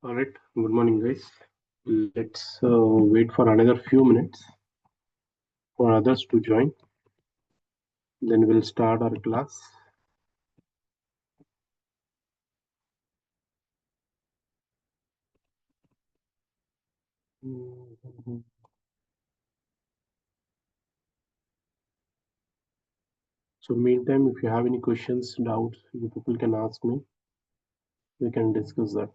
All right, good morning, guys. Let's wait for another few minutes for others to join. Then we'll start our class. So, meantime, if you have any questions, doubts, you people can ask me. We can discuss that.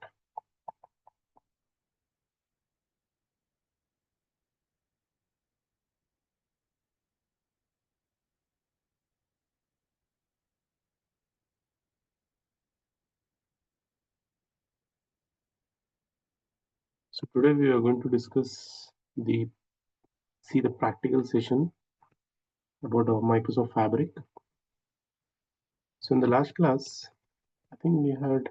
So today we are going to discuss the practical session about Microsoft Fabric. So in the last class, I think we had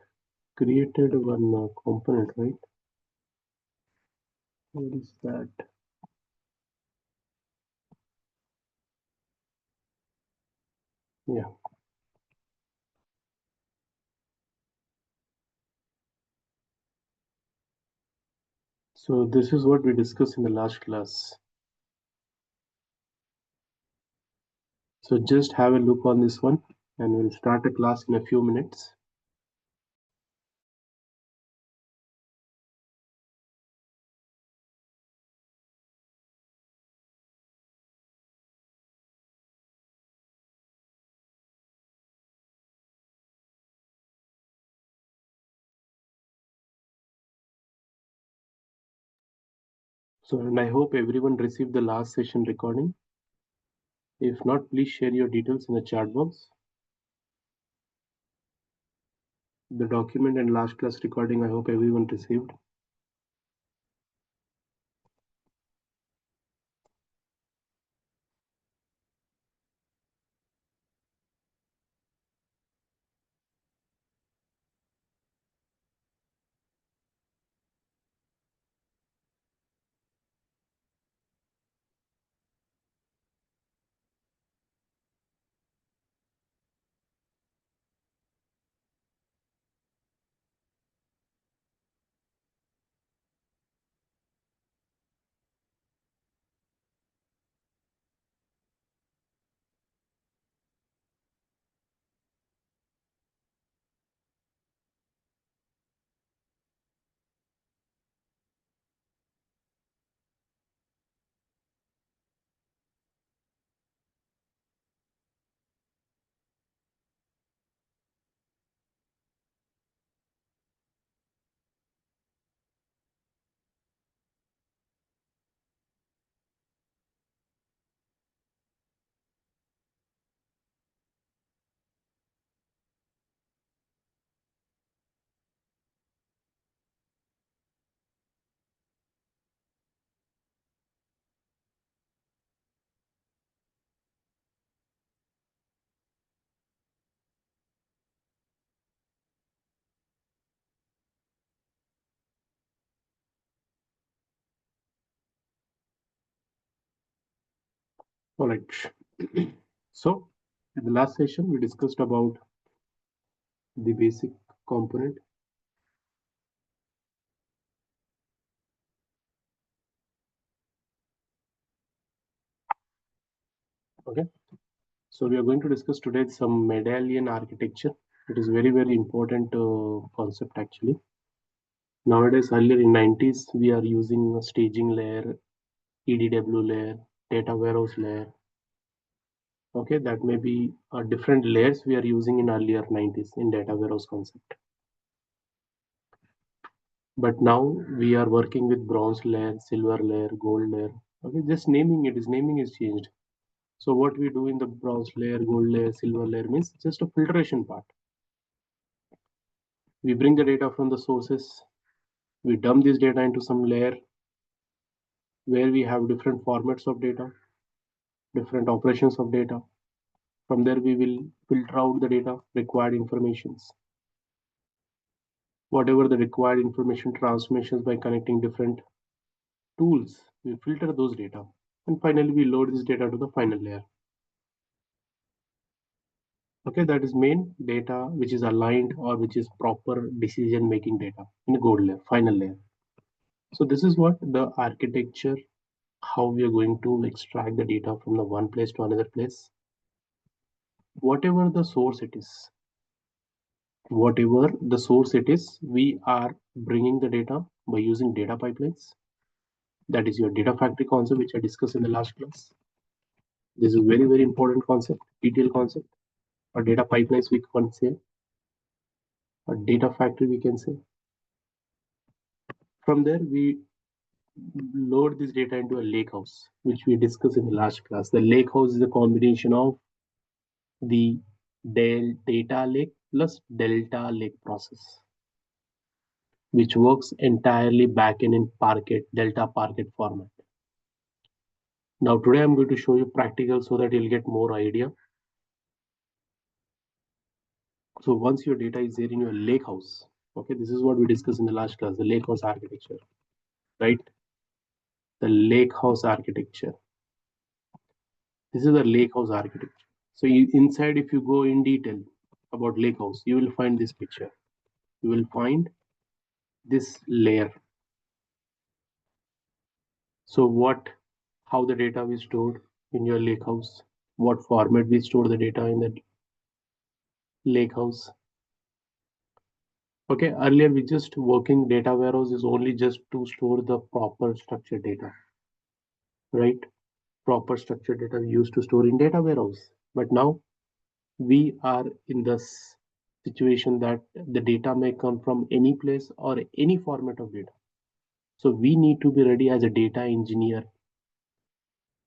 created one component, right? What is that? Yeah. So this is what we discussed in the last class. So just have a look on this one and we'll start a class in a few minutes. So, and I hope everyone received the last session recording. If not, please share your details in the chat box. The document and last class recording, I hope everyone received. All right. So, in the last session, we discussed about the basic component. Okay. So we are going to discuss today some medallion architecture. It is very, very important concept actually. Nowadays, earlier in 90s, we are using a staging layer, EDW layer, data warehouse layer. Okay, that may be different layers we are using in earlier 90s in data warehouse concept. But now we are working with bronze layer, silver layer, gold layer. Okay, just naming is changed. So what we do in the bronze layer, gold layer, silver layer means just a filtration part. We bring the data from the sources, we dump this data into some layer where we have different formats of data, different operations of data. From there, we will filter out the data, required informations. Whatever the required information transformations by connecting different tools, we filter those data. And finally, we load this data to the final layer. Okay, that is main data which is aligned or which is proper decision making data in a gold layer, final layer. So this is what the architecture, how we are going to extract the data from the one place to another place. Whatever the source it is, whatever the source it is, we are bringing the data by using data pipelines. That is your data factory concept, which I discussed in the last class. This is very, very important concept, detailed concept. Or data pipelines, we can say, or data factory, we can say. From there, we load this data into a lake house, which we discussed in the last class. The lake house is a combination of the data lake plus delta lake process, which works entirely backend in Parquet, Delta Parquet format. Now today I'm going to show you practical so that you'll get more idea. So once your data is there in your lake house, okay, this is what we discussed in the last class, the lake house architecture, right? The lake house architecture. This is the lake house architecture. So inside, if you go in detail about lake house, you will find this picture. You will find this layer. So how the data is stored in your lake house, what format we store the data in the lake house. Okay, earlier we just working data warehouse is only just to store the proper structured data, right? Proper structured data we used to store in data warehouse. But now we are in this situation that the data may come from any place or any format of data. So we need to be ready as a data engineer.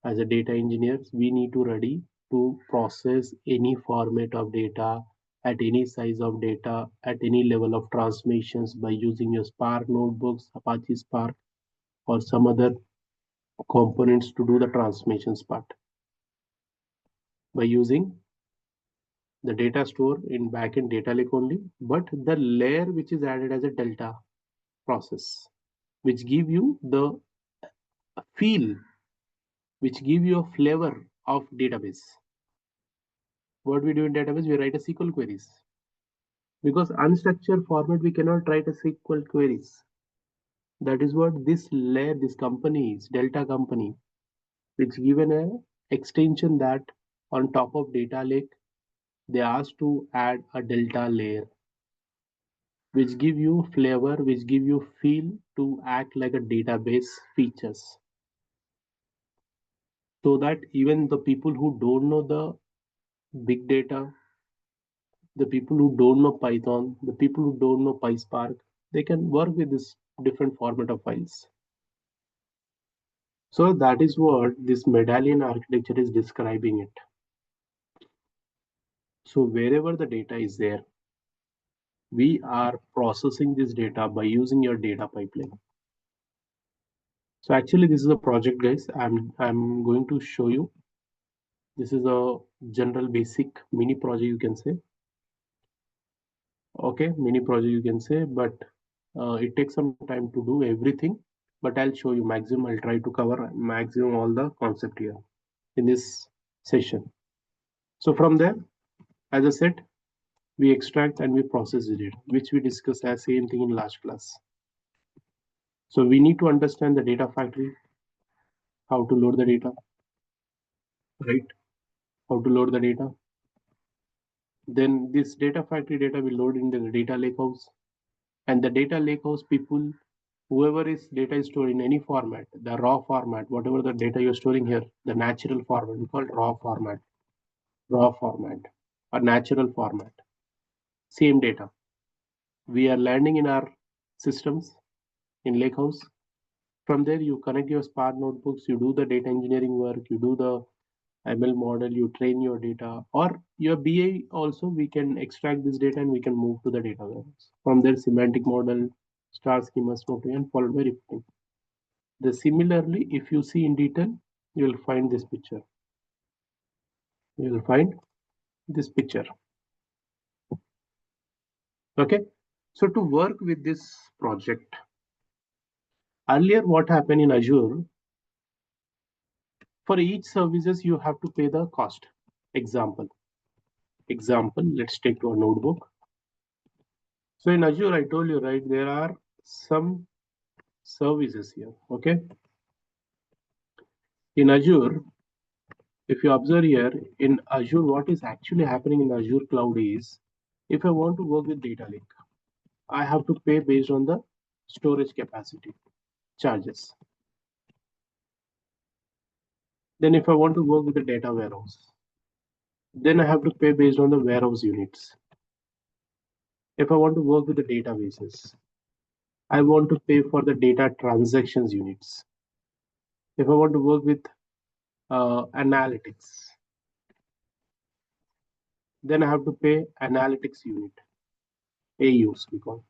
As a data engineers, we need to ready to process any format of data at any size of data at any level of transmissions by using your Spark notebooks, Apache Spark, or some other components to do the transmissions part by using the data store in backend data lake only, but the layer which is added as a delta process, which give you the feel, which give you a flavor of database. What we do in database, we write a SQL queries. Because unstructured format, we cannot write a SQL queries. That is what this layer, this company is, Delta company, which given a extension that on top of data lake, they asked to add a delta layer, which give you flavor, which give you feel to act like a database features. So that even the people who don't know the big data, the people who don't know Python, the people who don't know PySpark, they can work with this different format of files. So that is what this medallion architecture is describing it. So wherever the data is there, we are processing this data by using your data pipeline. So actually this is a project, guys. I'm going to show you. This is a general basic mini project, you can say. Okay, mini project you can say, but it takes some time to do everything. But I'll show you maximum. I'll try to cover maximum all the concept here in this session. So from there, as I said, we extract and we process the data, which we discussed as same thing in last class. So we need to understand the data factory, how to load the data, right? How to load the data. Then this data factory data will load into the data lakehouse, and the data lakehouse people, whoever is data is stored in any format, the raw format, whatever the data you're storing here, the natural format, we call it raw format, or natural format, same data. We are landing in our systems in lakehouse. From there, you connect your Spark notebooks, you do the data engineering work, you do the ML model, you train your data, or your BA also, we can extract this data and we can move to the data warehouse. From there, semantic model, star schema, smoking, and followed by repeating. The similarly, if you see in detail, you will find this picture. You will find this picture. Okay. So to work with this project, earlier what happened in Azure, for each services you have to pay the cost. Example, example. Let's take to a notebook. So in Azure, I told you, right, there are some services here. Okay. In Azure, if you observe here in Azure, what is actually happening in Azure cloud is, if I want to work with data lake, I have to pay based on the storage capacity charges. Then if I want to work with the data warehouse, then I have to pay based on the warehouse units. If I want to work with the databases, I want to pay for the data transactions units. If I want to work with analytics, then I have to pay analytics unit, AUs we call.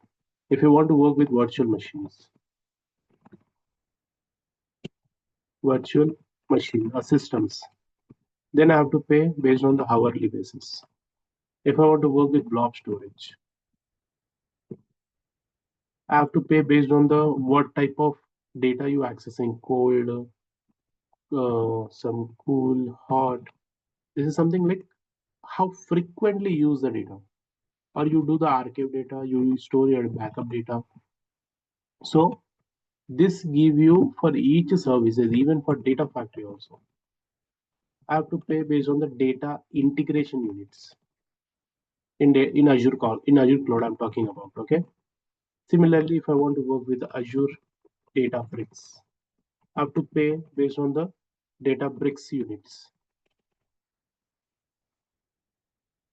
If you want to work with virtual machines, virtual machine systems, then I have to pay based on the hourly basis. If I want to work with blob storage, I have to pay based on the what type of data you accessing, cold, some cool, hot. This is something like how frequently you use the data, or you do the archive data, you store your backup data. So this give you for each services, even for data factory also. I have to pay based on the data integration units in Azure call in Azure cloud I'm talking about. Okay. Similarly, if I want to work with Azure Databricks, I have to pay based on the Databricks units.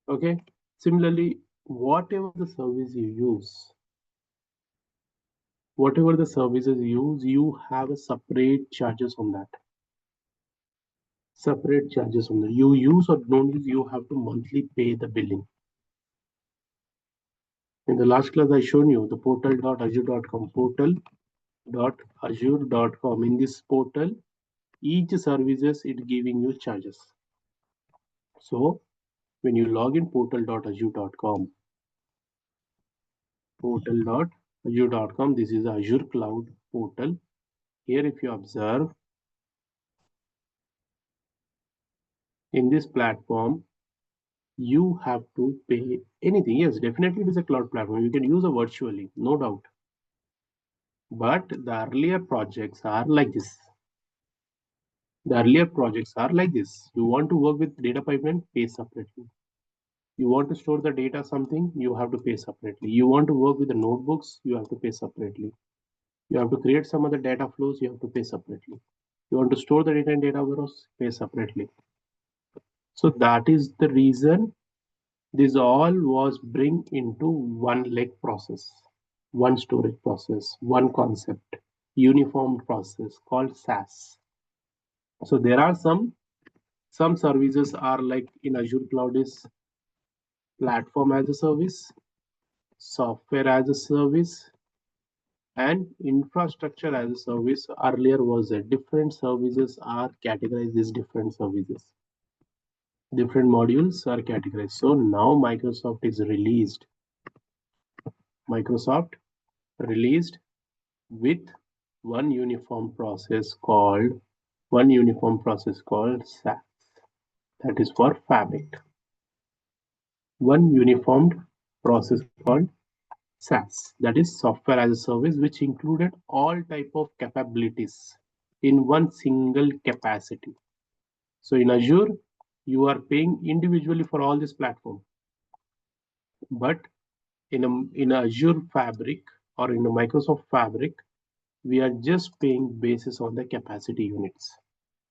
Okay. Similarly, whatever the service you use, whatever the services you use, you have a separate charges on that. Separate charges on that. You use or don't use, you have to monthly pay the billing. In the last class, I shown you the portal.azure.com, portal.azure.com. In this portal, each services it giving you charges. So when you log in portal.azure.com, portal.azure.com, this is Azure Cloud portal. Here, if you observe in this platform, you have to pay anything. Yes, definitely it is a cloud platform. You can use it virtually, no doubt. But the earlier projects are like this. The earlier projects are like this. You want to work with data pipeline, pay separately. You want to store the data something, you have to pay separately. You want to work with the notebooks, you have to pay separately. You have to create some other data flows, you have to pay separately. You want to store the data in data warehouse, pay separately. So that is the reason this all was bring into one leg process, one storage process, one concept, uniform process called SaaS. So there are some services are like in Azure cloud is platform as a service, software as a service, and infrastructure as a service. Earlier was a different services are categorized as different services. Different modules are categorized. So now Microsoft released with one uniform process called SaaS. That is for Fabric. One uniformed process called SaaS, that is software as a service, which included all type of capabilities in one single capacity. So in Azure, you are paying individually for all this platform, but in Azure Fabric or in a Microsoft Fabric, we are just paying basis on the capacity units.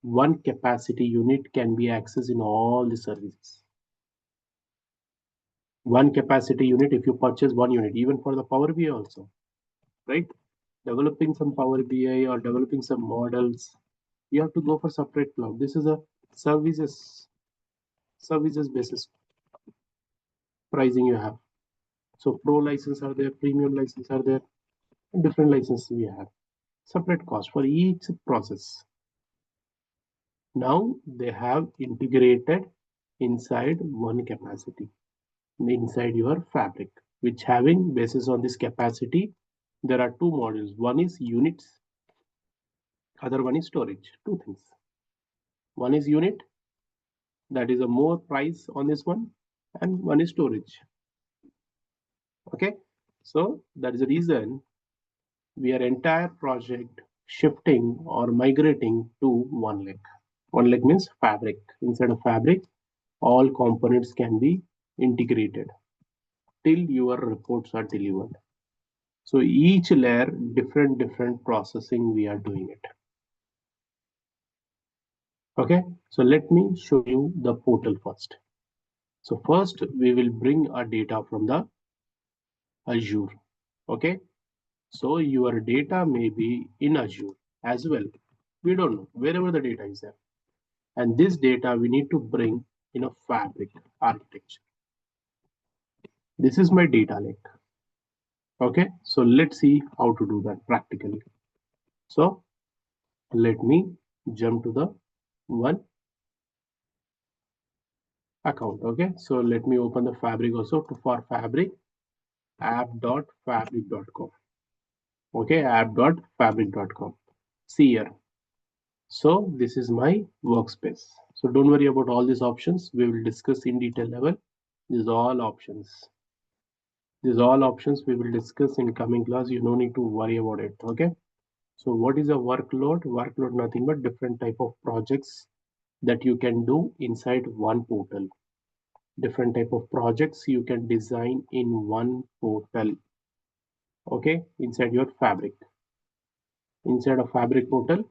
One capacity unit can be accessed in all the services. One capacity unit, if you purchase one unit, even for the Power BI also, right? Developing some Power BI or developing some models, you have to go for separate cloud. This is a services basis pricing you have. So pro license are there, premium license are there, and different licenses we have. Separate cost for each process. Now they have integrated inside one capacity, inside your fabric, which having basis on this capacity, there are two modules. One is units, other one is storage. Two things. One is unit, that is a more price on this one. and one is storage. Okay, so that is the reason we are entire project shifting or migrating to one lake. One lake means fabric. Inside of fabric, all components can be integrated till your reports are delivered. So each layer, different processing we are doing it. Okay, so let me show you the portal first. So first we will bring our data from the Azure. Okay, so your data may be in Azure as well. We don't know wherever the data is there. And this data we need to bring in a fabric architecture. This is my data lake. Okay, so let's see how to do that practically. So let me jump to the one account. Okay, so let me open the fabric also for fabric app.fabric.com. Okay, app.fabric.com. See here. So this is my workspace. So don't worry about all these options. We will discuss in detail level. These all options. These all options we will discuss in coming class. You no need to worry about it. Okay. So what is a workload? Workload nothing but different type of projects that you can do inside one portal. Different type of projects you can design in one portal. Okay, inside your fabric. Inside a fabric portal,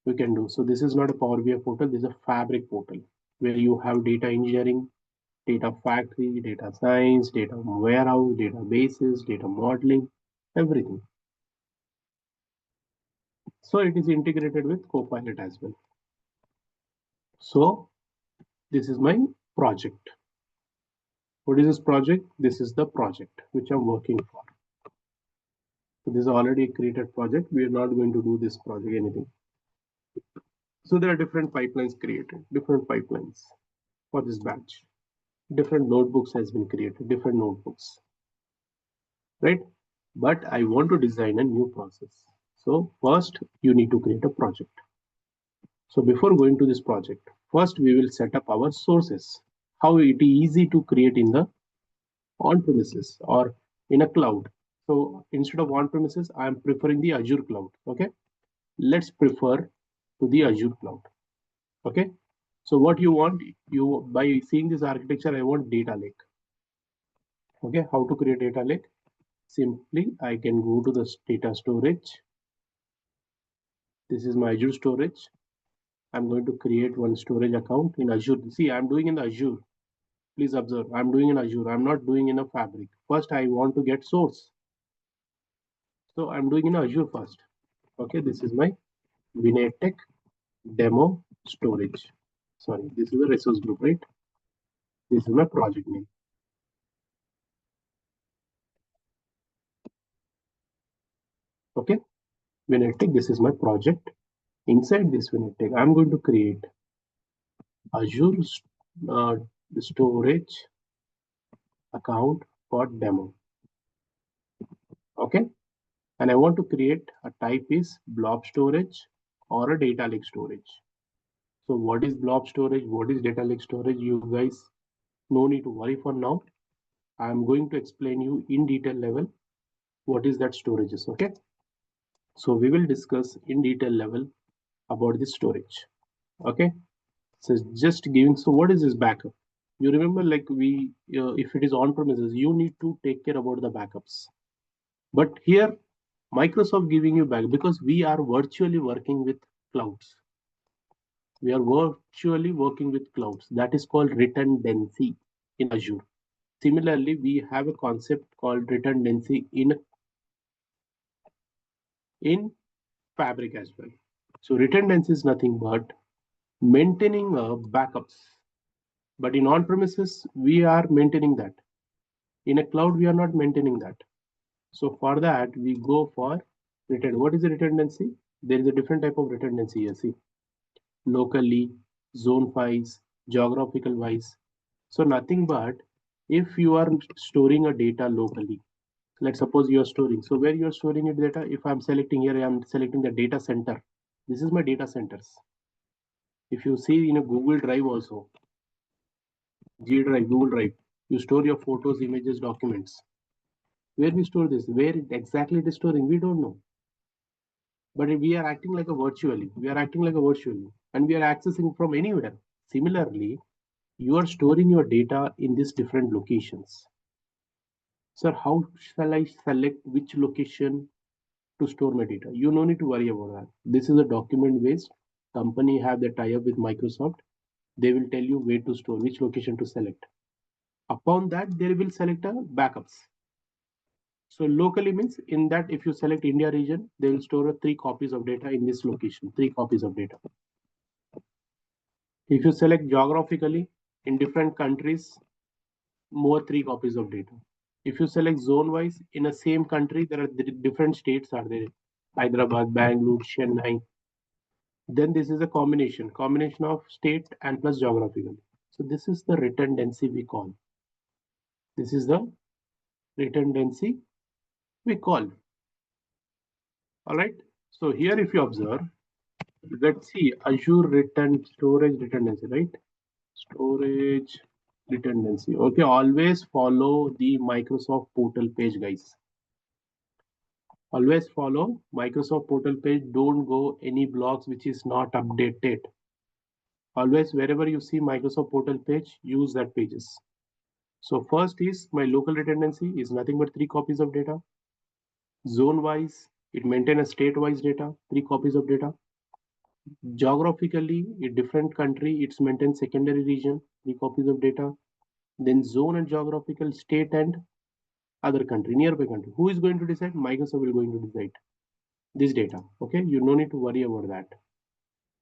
you can do. So this is not a Power BI portal. This is a fabric portal where you have data engineering, data factory, data science, data warehouse, databases, data modeling, everything. So it is integrated with Copilot as well. So this is my project. What is this project? This is the project which I'm working for. So this is already a created project. We are not going to do this project anything. So there are different pipelines created, different pipelines for this batch. Different notebooks has been created, different notebooks, right? But I want to design a new process. So first you need to create a project. So before going to this project, first we will set up our sources. How it is easy to create in the on-premises or in a cloud. So instead of on-premises, I am preferring the Azure cloud. Okay, let's prefer to the Azure cloud. Okay, so what you want, you by seeing this architecture, I want data lake. Okay, how to create data lake? Simply, I can go to the data storage. This is my Azure storage. I'm going to create one storage account in Azure. See, I'm doing in Azure. Please observe, I'm doing in Azure. I'm not doing in a fabric. First, I want to get source. So I'm doing in Azure first. Okay, this is my Vinay Tech demo storage. Sorry, this is a resource group, right? This is my project name. Okay, Vinay Tech, this is my project. Inside this Vinay Tech, I'm going to create Azure uh, storage account for demo. Okay, and I want to create a type is blob storage or a data lake storage. So what is blob storage? What is data lake storage? You guys no need to worry for now. I am going to explain you in detail level what is that storages. Okay, so we will discuss in detail level about the storage. Okay, so just giving. So what is this backup? You remember, like if it is on premises, you need to take care about the backups. But here, Microsoft giving you back because we are virtually working with clouds. We are virtually working with clouds. That is called redundancy in Azure. Similarly, we have a concept called redundancy in Fabric as well. So redundancy is nothing but maintaining backups. But in on-premises, we are maintaining that. In a cloud, we are not maintaining that. So for that, we go for return. What is the redundancy? There is a different type of redundancy here. See, locally, zone wise, geographical wise. So nothing but if you are storing a data locally, let's suppose you are storing. So where you are storing your data, if I'm selecting here, I'm selecting the data center. This is my data centers. If you see in a Google Drive also, G Drive, Google Drive. You store your photos, images, documents. Where we store this, where exactly it is storing, we don't know. But we are acting like a virtually. We are acting like a virtually, and we are accessing from anywhere. Similarly, you are storing your data in these different locations. Sir, how shall I select which location to store my data? You no need to worry about that. This is a document based. Company have the tie up with Microsoft. They will tell you where to store, which location to select. Upon that, they will select a backups. So locally means in that if you select India region, they will store 3 copies of data in this location, 3 copies of data. If you select geographically in different countries, more 3 copies of data. If you select zone wise in a same country, there are different states are there. Hyderabad, Bangalore, Chennai. Then this is a combination of state and plus geographical. So this is the redundancy we call. This is the redundancy we call. All right. So here, if you observe, let's see Azure storage redundancy, right? Storage redundancy. Okay, always follow the Microsoft portal page, guys. Always follow Microsoft portal page. Don't go any blogs which is not updated. Always wherever you see Microsoft portal page, use that pages. So first is my local redundancy is nothing but 3 copies of data. Zone wise, it maintain a state wise data, 3 copies of data. Geographically, a different country, it's maintained secondary region, 3 copies of data. Then zone and geographical state and other country, nearby country. Who is going to decide? Microsoft will going to decide this data. Okay, you no need to worry about that.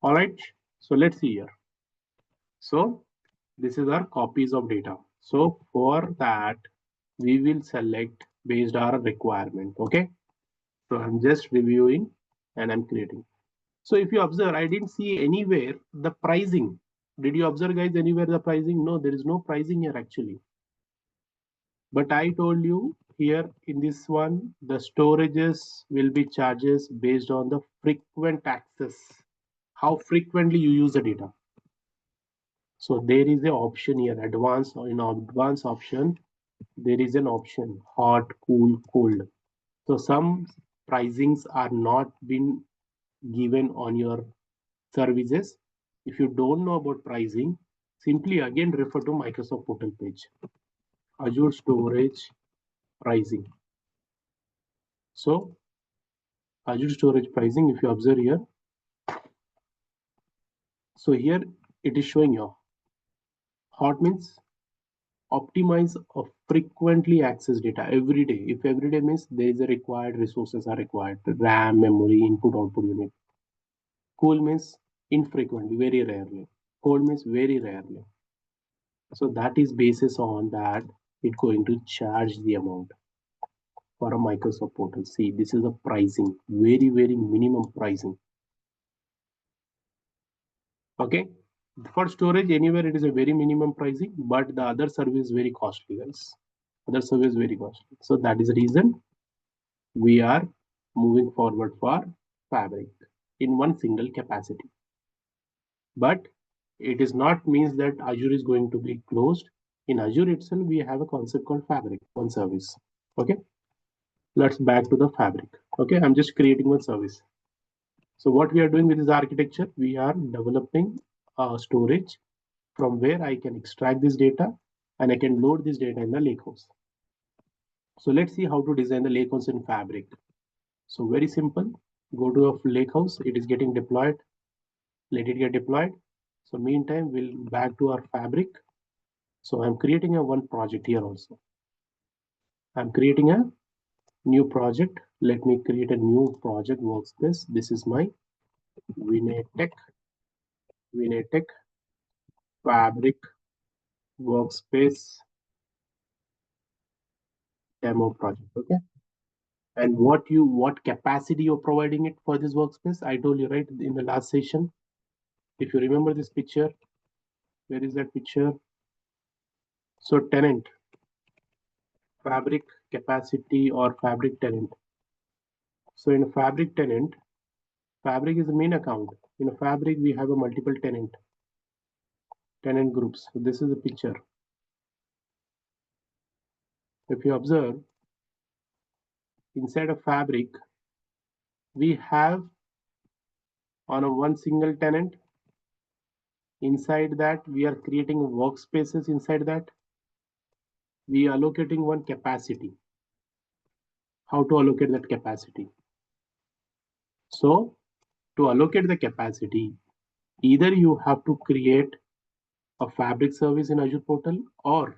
All right, so let's see here. So this is our copies of data. So for that, we will select based on our requirement. Okay, so I'm just reviewing and I'm creating. So if you observe, I didn't see anywhere the pricing. Did you observe, guys, anywhere the pricing? No, there is no pricing here actually. But I told you here in this one, the storages will be charges based on the frequent access, how frequently you use the data. So there is an option here, advanced or in advanced option, there is an option hot, cool, cold. So some pricings are not been given on your services. If you don't know about pricing, simply again refer to Microsoft portal page, Azure storage pricing. So Azure storage pricing, if you observe here, so here it is showing you hot means optimize of frequently accessed data every day. If every day means there is a required resources are required, RAM, memory, input, output unit. Cool means infrequently, very rarely. Cold means very rarely. So that is basis on that it's going to charge the amount for a Microsoft portal. See, this is a pricing, very, very minimum pricing. Okay. For storage, anywhere it is a very minimum pricing, but the other service is very costly, guys. Other service is very costly. So that is the reason we are moving forward for Fabric in one single capacity. But it is not means that Azure is going to be closed. In Azure itself, we have a concept called Fabric, one service. Okay. Let's back to the Fabric. Okay, I'm just creating one service. So what we are doing with this architecture, we are developing a storage from where I can extract this data and I can load this data in the lakehouse. So let's see how to design the lakehouse in Fabric. So very simple, go to a lakehouse, it is getting deployed, let it get deployed. So meantime, we'll back to our Fabric. So I'm creating a one project here also. I'm creating a new project. Let me create a new project workspace. This is my Vinay Tech Fabric workspace demo project. Okay. And what capacity you're providing it for this workspace? I told you right in the last session. If you remember this picture, where is that picture? So tenant, Fabric capacity or Fabric tenant. So in a Fabric tenant, Fabric is the main account. In a Fabric, we have a multiple tenant groups. So this is the picture. If you observe, inside a fabric, we have on a one single tenant. Inside that, we are creating workspaces. Inside that, we are allocating one capacity. How to allocate that capacity? So, to allocate the capacity, either you have to create a fabric service in Azure portal, or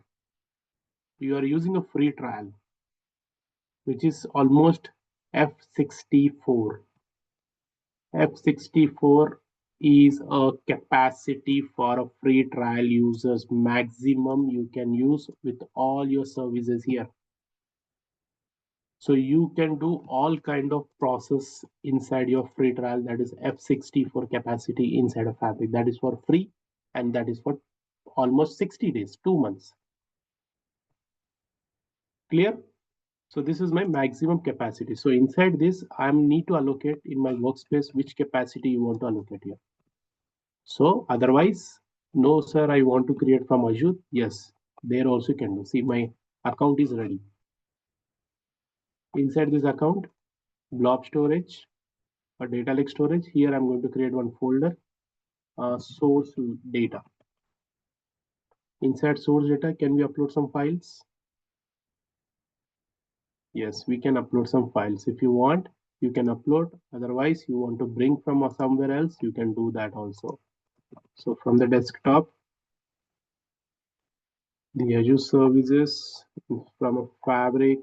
you are using a free trial, which is almost F64. F64 is a capacity for a free trial users, maximum you can use with all your services here. So you can do all kind of process inside your free trial. That is F64 capacity inside of Fabric. That is for free, and that is for almost 60 days, 2 months. Clear? So this is my maximum capacity. So inside this, I need to allocate in my workspace which capacity you want to allocate here. So otherwise, no, sir, I want to create from Azure. Yes, there also can do. See, my account is ready. Inside this account, blob storage or data lake storage. Here I'm going to create one folder, source data. Inside source data, can we upload some files? Yes, we can upload some files. If you want, you can upload. Otherwise, you want to bring from somewhere else, you can do that also. So from the desktop, the Azure services, from a fabric,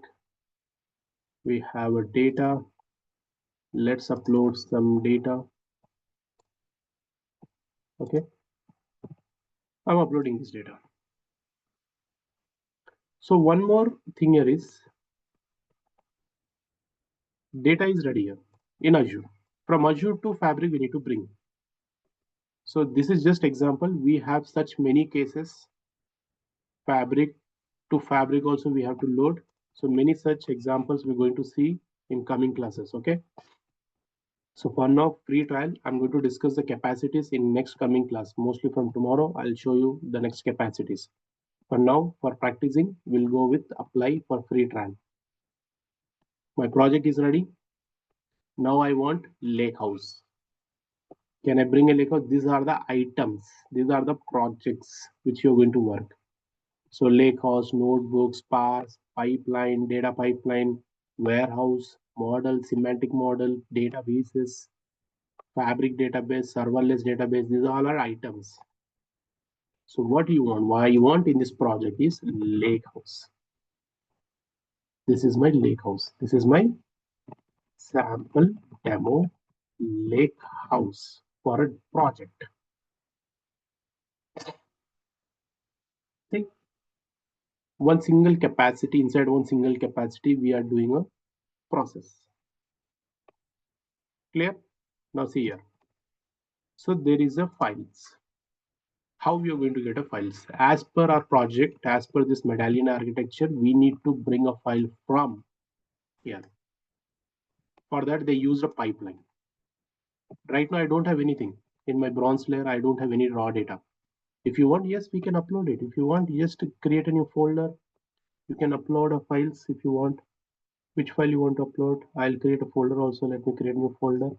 we have a data. Let's upload some data. Okay, I'm uploading this data. So one more thing here is data is ready here in Azure. From Azure to Fabric, we need to bring. So this is just example. We have such many cases. Fabric to Fabric also we have to load. So many such examples we're going to see in coming classes. Okay. So for now, free trial, I'm going to discuss the capacities in next coming class. Mostly from tomorrow, I'll show you the next capacities. For now, for practicing, we'll go with apply for free trial. My project is ready. Now I want lake house. Can I bring a lake house? These are the items. These are the projects which you're going to work. So lake house, notebooks, pass, pipeline, data pipeline, warehouse, model, semantic model, databases, fabric database, serverless database. These all are items. So what you want, why you want in this project is lake house. This is my lake house. This is my sample demo lake house for a project. See, one single capacity, inside one single capacity, we are doing a process. Clear? Now see here. So there is a files. How we are going to get a files? As per our project, as per this medallion architecture, we need to bring a file from here. For that, they use a pipeline. Right now, I don't have anything. In my bronze layer, I don't have any raw data. If you want, yes, we can upload it. If you want, just create a new folder. You can upload a files if you want. Which file you want to upload? I'll create a folder also. Let me create a new folder.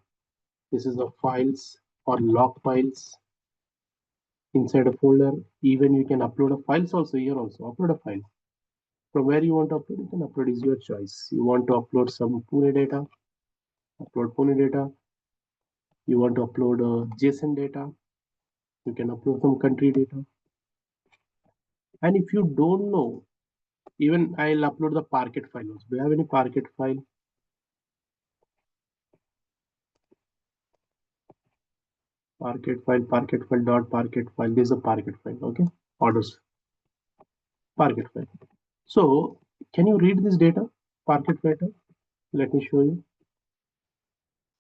This is the files or log files. Inside a folder, even you can upload a files also here also. Upload a file. From where you want to upload, you can upload is your choice. You want to upload some Pune data, upload Pune data. You want to upload JSON data, you can upload some country data. And if you don't know, even I'll upload the Parquet file also. Do you have any Parquet file? Parquet file dot Parquet file. This is a Parquet file. Okay, orders Parquet file. So can you read this data? Parquet data. Let me show you.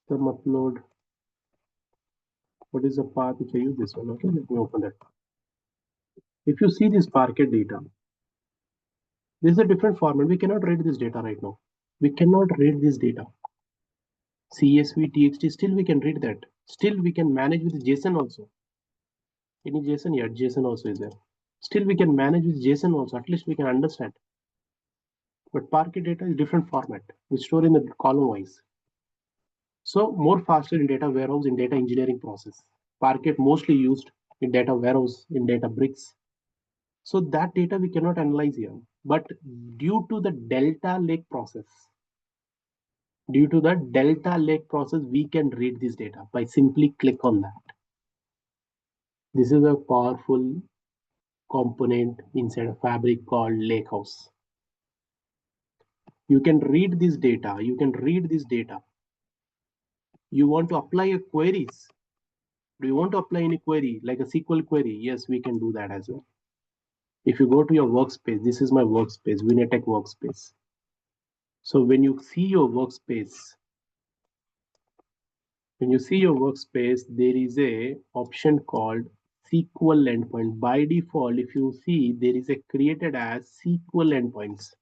Some upload. What is the path which I use? This one. Okay, let me open that. If you see this Parquet data, this is a different format. We cannot read this data right now. We cannot read this data. CSV, TXT, still we can read that. Still we can manage with JSON also. Any JSON? Yeah, JSON also is there. Still we can manage with JSON also. At least we can understand. But Parquet data is different format. We store in the column wise. So more faster in data warehouse in data engineering process. Parquet mostly used in data warehouse in data bricks. So that data we cannot analyze here. But due to the delta lake process, we can read this data by simply click on that. This is a powerful component inside a fabric called lakehouse. You can read this data. You want to apply a queries. Do you want to apply any query like a SQL query? Yes, we can do that as well. If you go to your workspace, this is my workspace, Vinay workspace. So when you see your workspace, there is a option called SQL endpoint. By default, if you see, there is a created as SQL endpoints.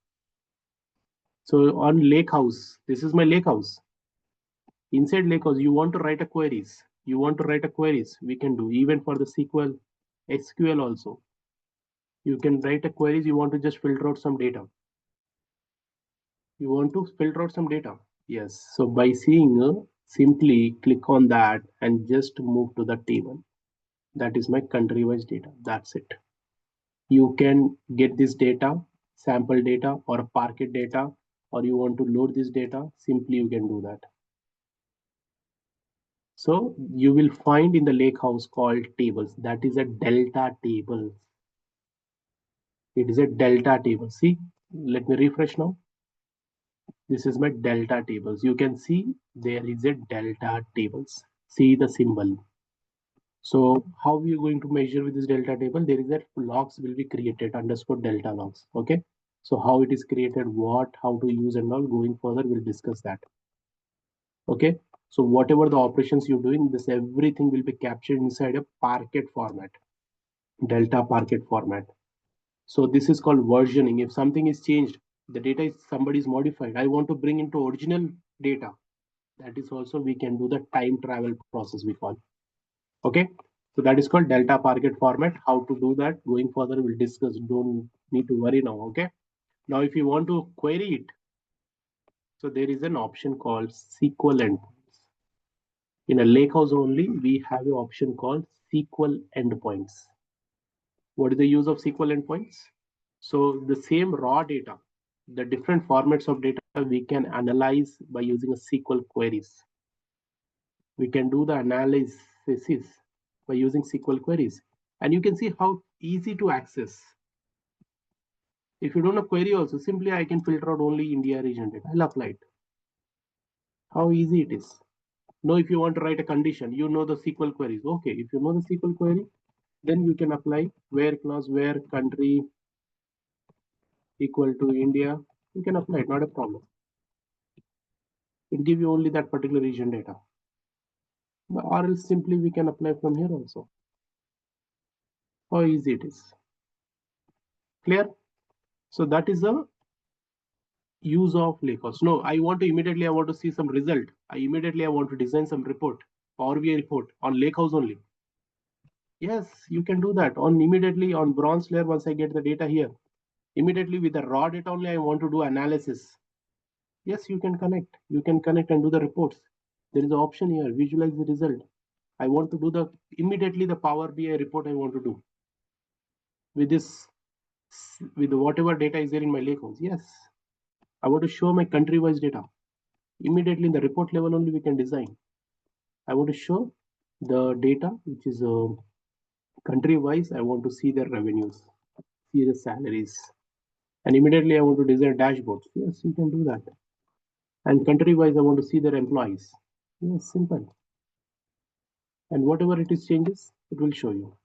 So on Lakehouse, this is my Lakehouse. Inside Lakehouse, you want to write a queries. We can do even for the SQL also. You can write a queries. You want to just filter out some data. Yes. So by seeing, simply click on that and just move to the table. That is my country-wise data. That's it. You can get this data, sample data or a Parquet data, or you want to load this data, simply you can do that. So you will find in the Lakehouse called tables. That is a delta table. It is a delta table. See, let me refresh now. This is my delta tables. You can see there is a delta tables. See the symbol. So how we are going to measure with this delta table? There is a logs will be created underscore delta logs. Okay. So how it is created, how to use and all going further, we'll discuss that. Okay. So whatever the operations you're doing, this everything will be captured inside a Parquet format, delta Parquet format. So this is called versioning. If something is changed, the data is somebody's modified. I want to bring into original data. That is also we can do the time travel process we call. Okay. So that is called delta Parquet format. How to do that going further, we'll discuss. Don't need to worry now. Okay. Now, if you want to query it, so there is an option called SQL endpoints. In a lakehouse only, we have an option called SQL endpoints. What is the use of SQL endpoints? So the same raw data, the different formats of data we can analyze by using a SQL queries. We can do the analysis by using SQL queries. And you can see how easy to access. If you don't have query also, simply I can filter out only India region data. I'll apply it. How easy it is. Now, if you want to write a condition, you know the SQL queries. Okay, if you know the SQL query, then you can apply where clause, where country equal to India. You can apply it, not a problem. It give you only that particular region data. Or else simply we can apply from here also. How easy it is. Clear? So that is the use of Lakehouse. No, I want to see some result. I want to design some report, Power BI report on Lakehouse only. Yes, you can do that on immediately on bronze layer. Once I get the data here, immediately with the raw data only, I want to do analysis. Yes, you can connect. You can connect and do the reports. There is an option here, visualize the result. I want to do the immediately the Power BI report I want to do with this, with whatever data is there in my Lakehouse. Yes, I want to show my country-wise data. Immediately in the report level only we can design. I want to show the data which is country-wise. I want to see their revenues, see the salaries, and immediately I want to design dashboards. Yes, you can do that. And country-wise, I want to see their employees. Yes, simple. And whatever it is changes, it will show you.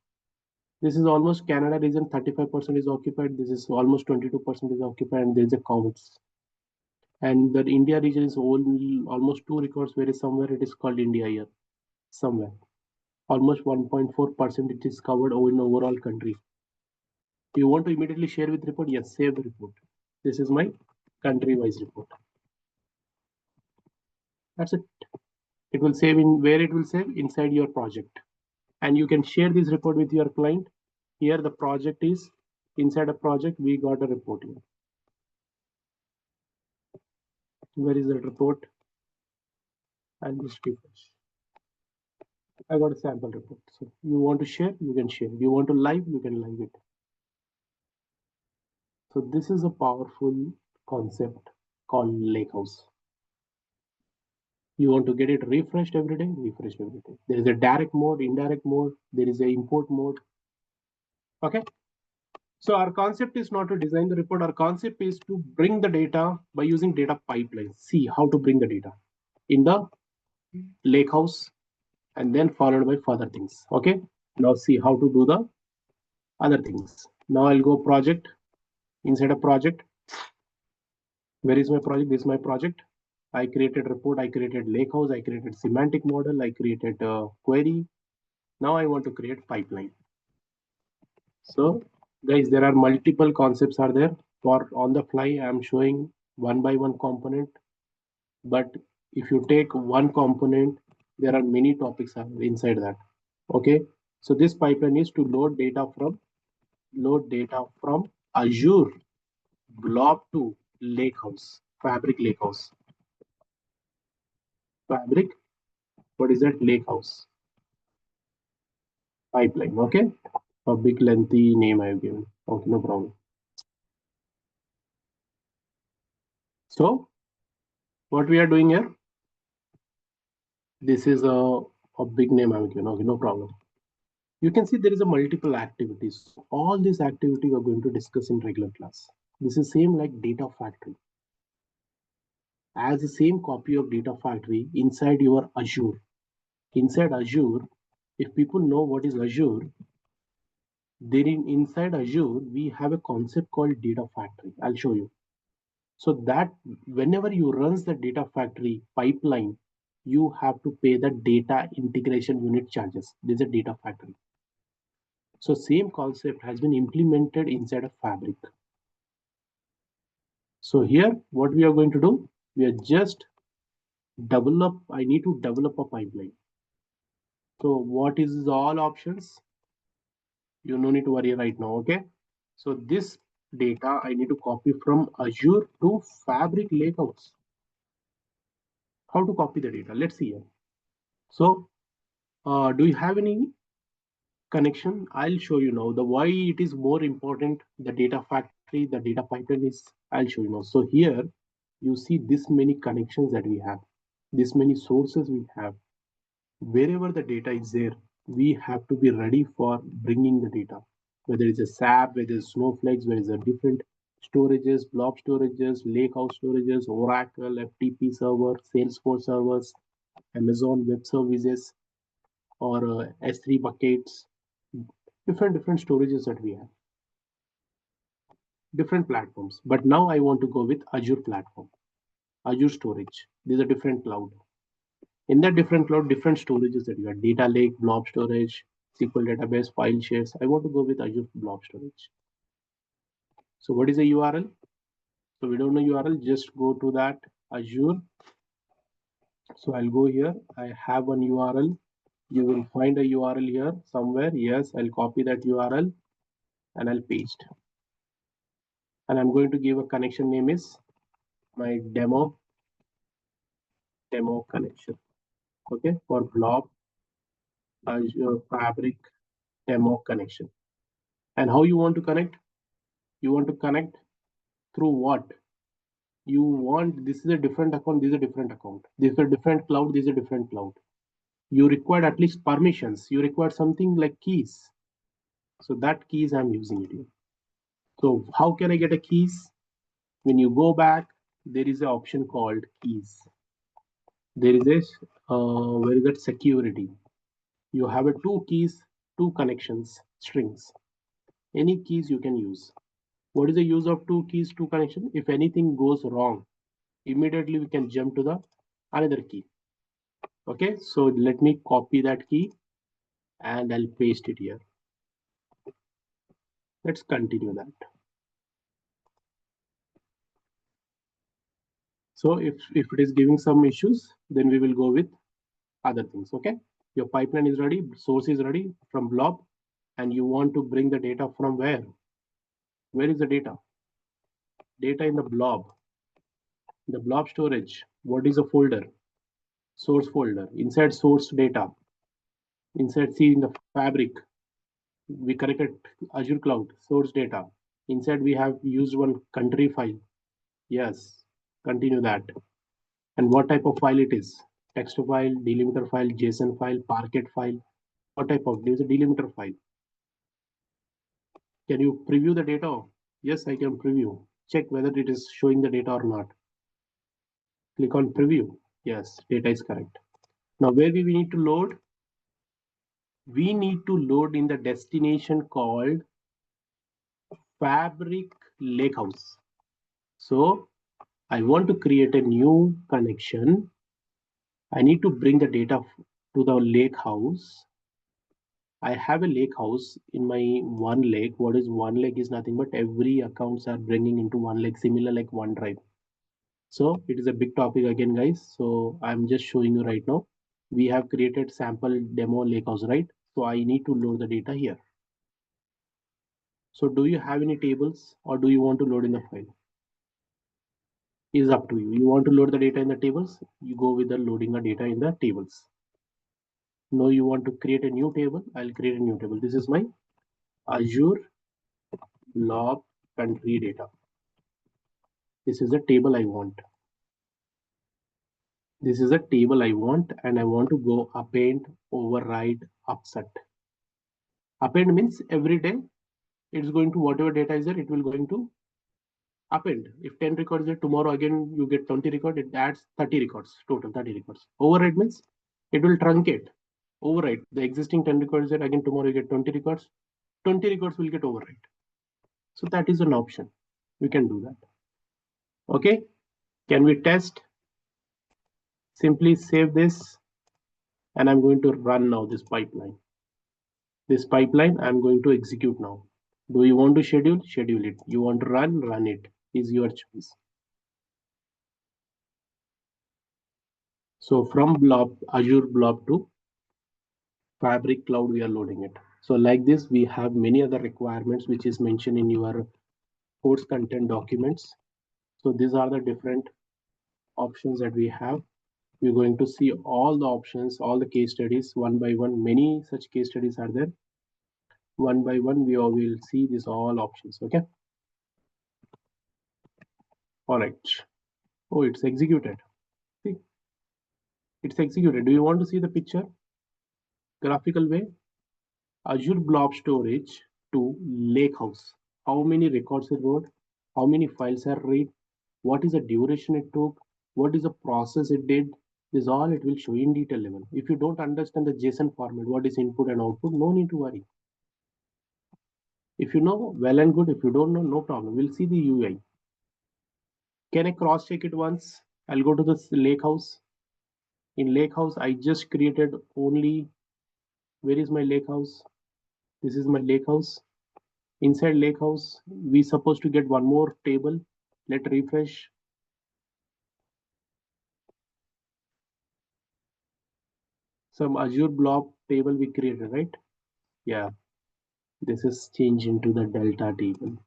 This is almost Canada region, 35% is occupied. This is almost 22% is occupied, and there's a counts. And the India region is only almost two records, whereas somewhere it is called India here. Somewhere. Almost 1.4% it is covered in overall country. You want to immediately share with report? Yes, save the report. This is my country-wise report. That's it. It will save in where it will save inside your project. And you can share this report with your client. Here the project is inside a project. We got a report here. Where is that report? I'll just refresh. I got a sample report. So you want to share, you can share. You want to live, you can live it. So this is a powerful concept called lakehouse. You want to get it refreshed every day, refreshed every day. There is a direct mode, indirect mode, there is a import mode. Okay. So our concept is not to design the report. Our concept is to bring the data by using data pipelines. See how to bring the data in the lakehouse and then followed by further things. Okay. Now see how to do the other things. Now I'll go project. Inside a project, where is my project? This is my project. I created report, I created lakehouse, I created semantic model, I created a query. Now I want to create pipeline. So guys, there are multiple concepts are there. For on the fly, I am showing one by one component. But if you take one component, there are many topics are inside that. Okay. So this pipeline is to load data from Azure blob to lakehouse, fabric lakehouse. Fabric, what is that? Lakehouse pipeline. Okay, a big lengthy name I've given. Okay, no problem. So what we are doing here, this is a big name I've given. Okay, no problem. You can see there is a multiple activities. All these activities we are going to discuss in regular class. This is same like data factory. As the same copy of data factory inside your Azure. Inside Azure, if people know what is Azure, there inside Azure, we have a concept called data factory. I'll show you. So that whenever you runs the data factory pipeline, you have to pay the data integration unit charges. This is a data factory. So same concept has been implemented inside a fabric. So here, what we are going to do, we are just I need to develop a pipeline. So what is all options? You no need to worry right now, okay? So this data I need to copy from Azure to Fabric Lakehouse. How to copy the data? Let's see here. So do you have any connection? I'll show you now the why it is more important. The data factory, the data pipeline is. I'll show you now. So here you see this many connections that we have, this many sources we have. Wherever the data is there, we have to be ready for bringing the data. Whether it's a SAP, whether it's Snowflakes, whether it's a different storages, blob storages, lakehouse storages, Oracle, FTP server, Salesforce servers, Amazon Web Services, or S3 buckets, different storages that we have, different platforms. But now I want to go with Azure platform, Azure storage. These are different cloud. In that different cloud, different storages that you have, data lake, blob storage, SQL database, file shares. I want to go with Azure blob storage. So what is the URL? So we don't know URL, just go to that Azure. So I'll go here. I have one URL. You will find a URL here somewhere. Yes, I'll copy that URL and I'll paste. And I'm going to give a connection name is my demo connection. Okay, for blob Azure Fabric demo connection. And how you want to connect? You want to connect through what? You want, this is a different account, this is a different account. This is a different cloud, this is a different cloud. You require at least permissions. You require something like keys. So that keys I'm using it here. So how can I get a keys? When you go back, there is an option called keys. There is a where is that security? You have a two keys, two connections, strings. Any keys you can use. What is the use of two keys, two connection? If anything goes wrong, immediately we can jump to the another key. Okay, so let me copy that key and I'll paste it here. Let's continue that. So if it is giving some issues, then we will go with other things. Okay, your pipeline is ready, source is ready from blob, and you want to bring the data from where? Where is the data? Data in the blob. The blob storage, what is a folder? Source folder. Inside source data, inside see in the fabric, we connected Azure cloud, source data. Inside we have used one country file. Yes, continue that. And what type of file it is? Text file, delimiter file, JSON file, Parquet file. What type of? There is a delimiter file. Can you preview the data? Yes, I can preview. Check whether it is showing the data or not. Click on preview. Yes, data is correct. Now where we need to load? We need to load in the destination called Fabric Lakehouse. So I want to create a new connection. I need to bring the data to the lake house. I have a lake house in my one lake. What is one lake is nothing but every accounts are bringing into one lake, similar like OneDrive. So it is a big topic again, guys. So I'm just showing you right now. We have created sample demo lake house, right? So I need to load the data here. So do you have any tables or do you want to load in the file? Is up to you. You want to load the data in the tables, you go with the loading the data in the tables. No, you want to create a new table, I'll create a new table. This is my Azure log country data. This is a table I want. This is a table I want, and I want to go append, override, upset. Append means every day it's going to whatever data is there, it will going to append. If 10 records there, tomorrow again you get 20 records, it adds 30 records, total 30 records. Override means it will truncate. Override. The existing 10 records there, again tomorrow you get 20 records. 20 records will get override. So that is an option. We can do that. Okay. Can we test? Simply save this and I'm going to run now this pipeline. This pipeline I'm going to execute now. Do you want to schedule? Schedule it. You want to run? Run it. Is your choice. So from blob, Azure blob to Fabric Cloud, we are loading it. So like this, we have many other requirements which is mentioned in your course content documents. So these are the different options that we have. We're going to see all the options, all the case studies one by one. Many such case studies are there. One by one, we all will see these all options. Okay. All right. Oh, it's executed. See, it's executed. Do you want to see the picture? Graphical way. Azure Blob Storage to Lakehouse. How many records it wrote? How many files are read? What is the duration it took? What is the process it did? This all it will show in detail level. If you don't understand the JSON format, what is input and output, no need to worry. If you know, well and good. If you don't know, no problem. We'll see the UI. Can I cross check it once? I'll go to this lake house. In lake house, I just created only, where is my lake house? This is my lake house. Inside lake house, we supposed to get one more table. Let refresh. Some Azure blob table we created, right? Yeah. This is change into the delta table.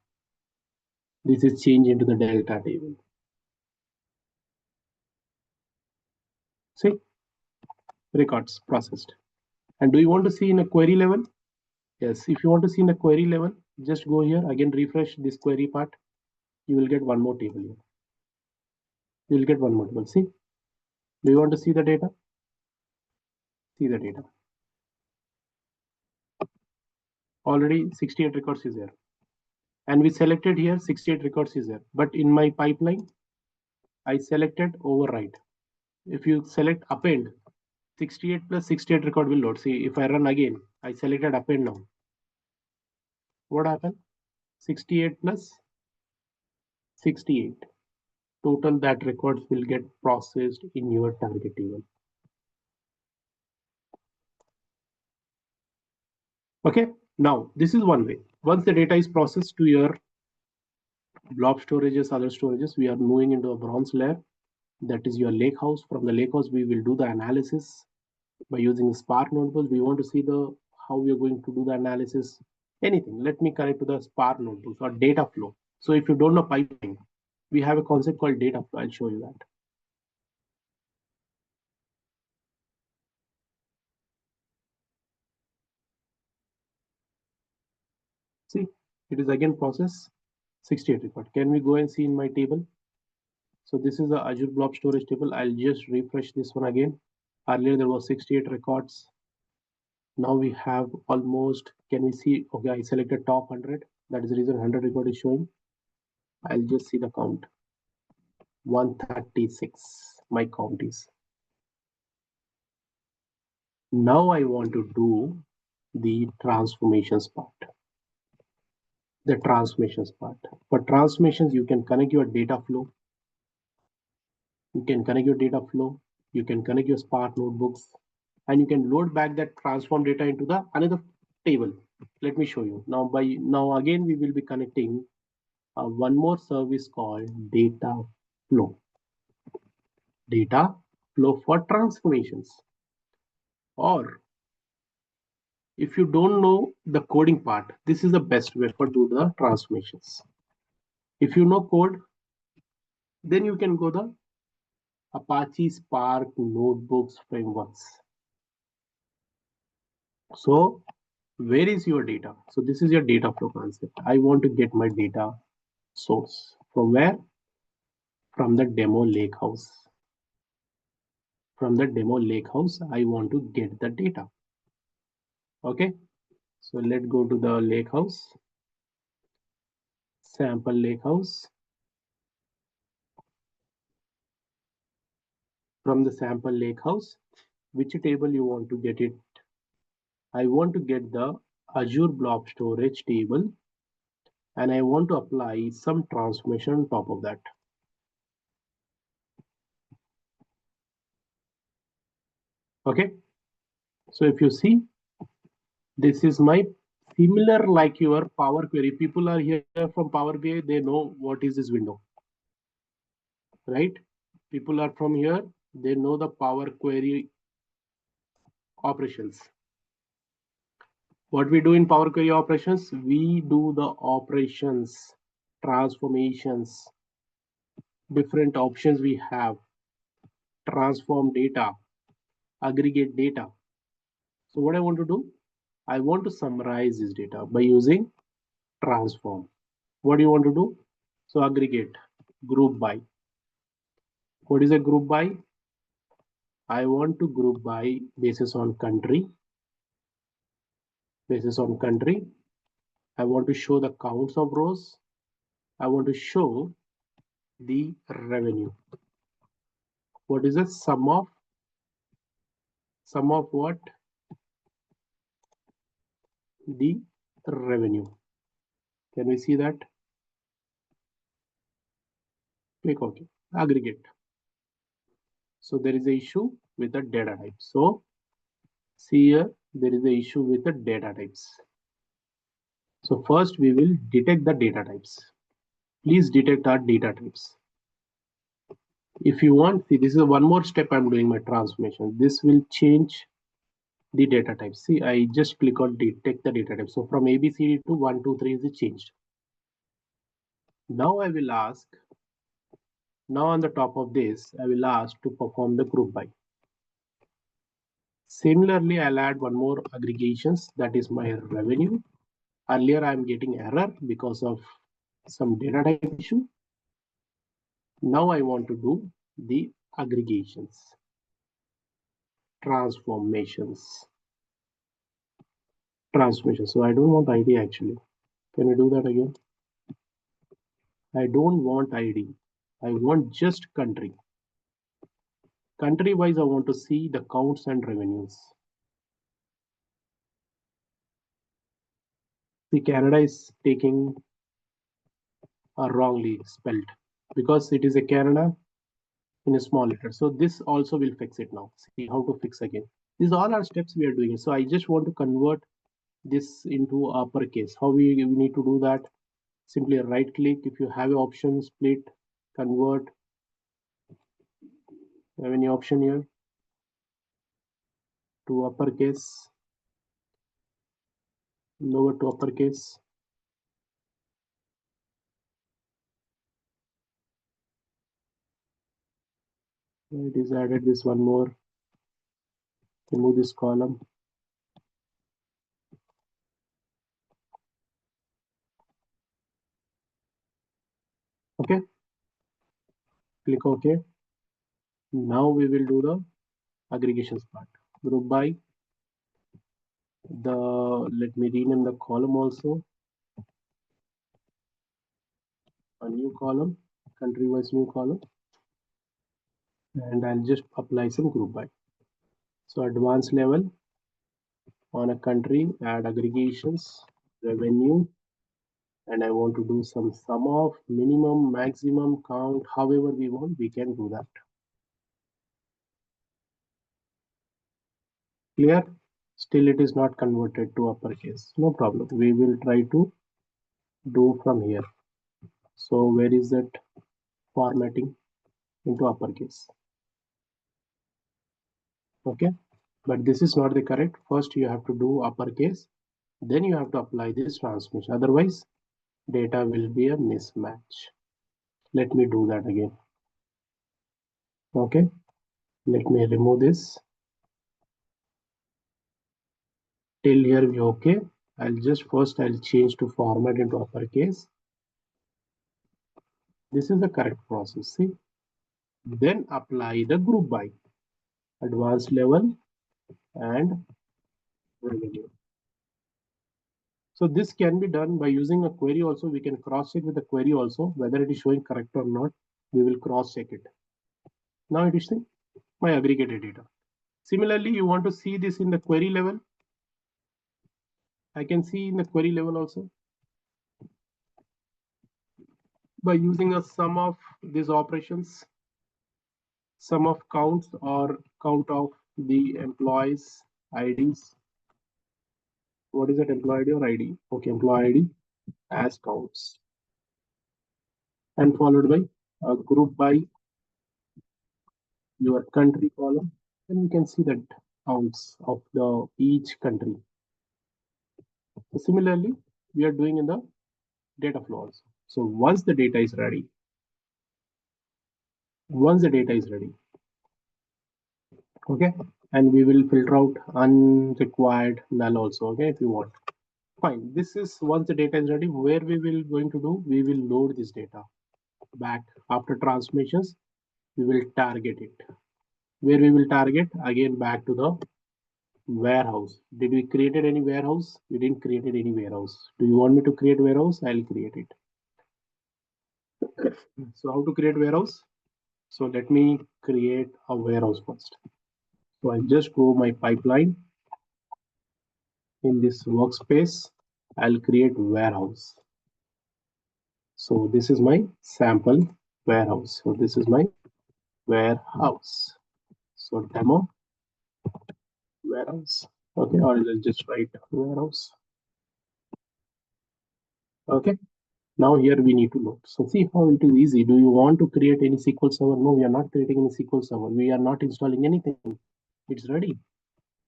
This is change into the delta table. See, records processed. And do you want to see in a query level? Yes, if you want to see in the query level, just go here again, refresh this query part. You will get one more table here. You will get one more table. See, do you want to see the data? See the data. Already 68 records is there. And we selected here 68 records is there. But in my pipeline, I selected override. If you select append, 68 plus 68 record will load. See, if I run again, I selected append now. What happened? 68 plus 68. Total that records will get processed in your target table. Okay, now this is one way. Once the data is processed to your blob storages, other storages, we are moving into a bronze layer. That is your lake house. From the lake house, we will do the analysis by using Spark notebooks. We want to see the how we are going to do the analysis. Anything. Let me connect to the Spark notebooks or data flow. So if you don't know pipeline, We have a concept called data flow. I'll show you that. See, it is again process 68 record. Can we go and see in my table? So this is the Azure Blob Storage table. I'll just refresh this one again. Earlier there was 68 records. Now we have almost, can we see? Okay, I selected top 100. That is the reason 100 record is showing. I'll just see the count. 136. My count is. Now I want to do the transformations part. The transformations part. For transformations, you can connect your data flow. You can connect your data flow. You can connect your Spark notebooks, and you can load back that transform data into the another table. Let me show you. Now again we will be connecting one more service called data flow. Data flow for transformations. Or if you don't know the coding part, this is the best way for do the transformations. If you know code, then you can go the Apache Spark notebooks frameworks. So where is your data? So this is your data flow concept. I want to get my data source. From where? From the demo lakehouse. From the demo lakehouse, I want to get the data. Okay, so let's go to the lakehouse, sample lakehouse. From the sample lakehouse, which table you want to get it? I want to get the Azure Blob Storage table, and I want to apply some transformation on top of that. Okay, so if you see, this is my similar like your Power Query. People are here from Power BI, they know what is this window, right? People are from here, they know the Power Query operations. What we do in Power Query operations, we do the operations, transformations, different options we have, transform data, aggregate data. So what I want to do, I want to summarize this data by using transform. What do you want to do? So aggregate, group by. What is a group by? I want to group by basis on country. Basis on country. I want to show the counts of rows. I want to show the revenue. What is the sum of what? The revenue. Can we see that? Click OK. Aggregate. So there is an issue with the data type. So see here, there is an issue with the data types. So first we will detect the data types. Please detect our data types. If you want, see, this is one more step I'm doing my transformation. This will change the data type. See, I just click on detect the data type. So from ABCD to 1, 2, 3 is it changed. Now I will ask, now on the top of this, I will ask to perform the group by. Similarly, I'll add one more aggregations, that is my revenue. Earlier I'm getting error because of some data type issue. Now I want to do the aggregations, transformations. So I don't want ID actually. Can we do that again? I don't want ID. I want just country. Country wise, I want to see the counts and revenues. See, Canada is taking wrongly spelled because it is a Canada in a small letter. So this also will fix it now. See how to fix again. These all are steps we are doing. So I just want to convert this into uppercase. How we need to do that? Simply right click. If you have an option, split, convert. Have any option here to uppercase, lower to uppercase. It is added this one more. Remove this column. Okay. Click OK. Now we will do the aggregations part. Group by the, let me rename the column also. A new column, country wise new column. And I'll just apply some group by. So advanced level on a country, add aggregations, revenue, and I want to do some sum of minimum, maximum, count, however we want, we can do that. Clear? Still it is not converted to uppercase. No problem. We will try to do from here. So where is that formatting into uppercase? Okay, but this is not the correct. First you have to do uppercase, then you have to apply this transformation. Otherwise, data will be a mismatch. Let me do that again. Okay, let me remove this. Till here we okay. I'll change to format into uppercase. This is the correct process. See, then apply the group by advanced level and revenue. So this can be done by using a query also. We can cross check with the query also whether it is showing correct or not. We will cross check it. Now it is my aggregated data. Similarly, you want to see this in the query level. I can see in the query level also by using a sum of these operations, sum of counts or count of the employees IDs. What is that, employee ID or ID? Okay, employee ID as counts, and followed by a group by your country column, and you can see that counts of the each country. So similarly, we are doing in the data flow also. So once the data is ready, okay, and we will filter out unrequired null also, okay, if you want. Fine, this is once the data is ready. Where we will going to do, we will load this data back after transformations. We will target it. Where we will target, again back to the warehouse. Did we created any warehouse? We didn't created any warehouse. Do you want me to create warehouse? I'll create it. So how to create warehouse? So let me create a warehouse first. So I'll just go my pipeline. In this workspace, I'll create warehouse. So this is my sample warehouse. So this is my warehouse. So demo warehouse. Okay, or let's just write warehouse. Okay, now here we need to load. So see how it is easy. Do you want to create any SQL server? No, we are not creating any SQL server. We are not installing anything. It's ready.